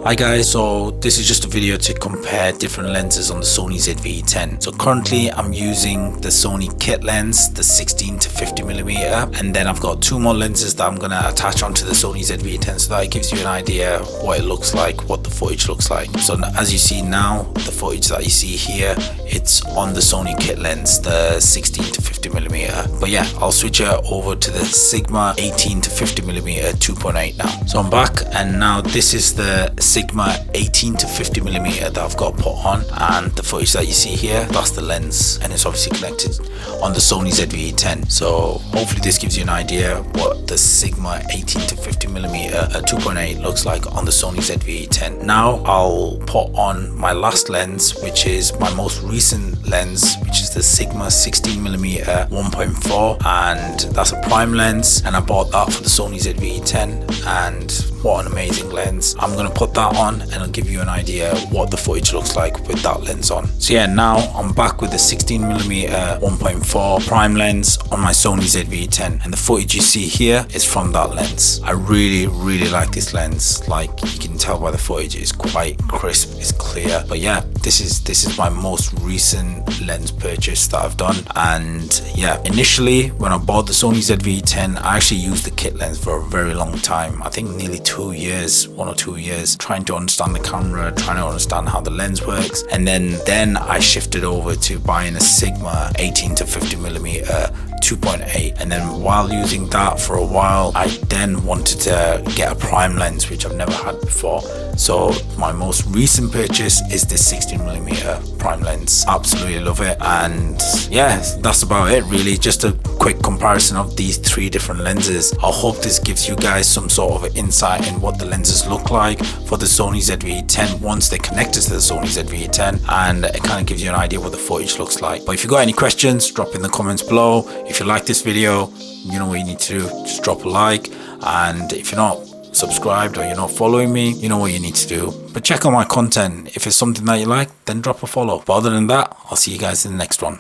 Hi guys, so this is just a video to compare different lenses on the Sony ZV-E10. So currently I'm using the Sony Kit Lens, the 16 to 50mm, and then I've got two more lenses that I'm going to attach onto the Sony ZV-E10 so that it gives you an idea what it looks like, what the footage looks like. So as you see now, the footage that you see here, it's on the Sony Kit Lens, the 16 to 50mm. But yeah, I'll switch it over to the Sigma 18 to 50mm 2.8 now. So I'm back, and now this is the Sigma 18 to 50mm that I've got put on, and the footage that you see here, that's the lens, and it's obviously connected on the Sony ZV-E10. So hopefully this gives you an idea what the Sigma 18 to 50mm 2.8 looks like on the Sony ZV-E10. Now I'll put on my last lens, which is my most recent lens, which is the Sigma 16mm 1.4, and that's a prime lens, and I bought that for the Sony ZV-E10, and what an amazing lens. I'm going to put that on and I'll give you an idea what the footage looks like with that lens on. So yeah, now I'm back with the 16mm 1.4 prime lens on my Sony ZV-E10, and the footage you see here is from that lens. I really like this lens. Like, you can tell by the footage, it's quite crisp, it's clear. But yeah, this is my most recent lens purchase that I've done. And yeah, initially when I bought the Sony ZV-E10, I actually used the kit lens for a very long time. I think nearly 2 years, 1 or 2 years, trying to understand the camera, trying to understand how the lens works. And then I shifted over to buying a Sigma 18 to 50mm 2.8, and then while using that for a while, I then wanted to get a prime lens, which I've never had before. So my most recent purchase is this 16mm prime lens. Absolutely love it. And yeah, that's about it really. Just a quick comparison of these three different lenses. I hope this gives you guys some sort of insight in what the lenses look like for the Sony ZV-E10 once they're connected to the Sony ZV-E10, and it kind of gives you an idea what the footage looks like. But if you got any questions, drop in the comments below. If you like this video, you know what you need to do, just drop a like. And if you're not subscribed or you're not following me, you know what you need to do. But check out my content. If it's something that you like, then drop a follow. But other than that, I'll see you guys in the next one.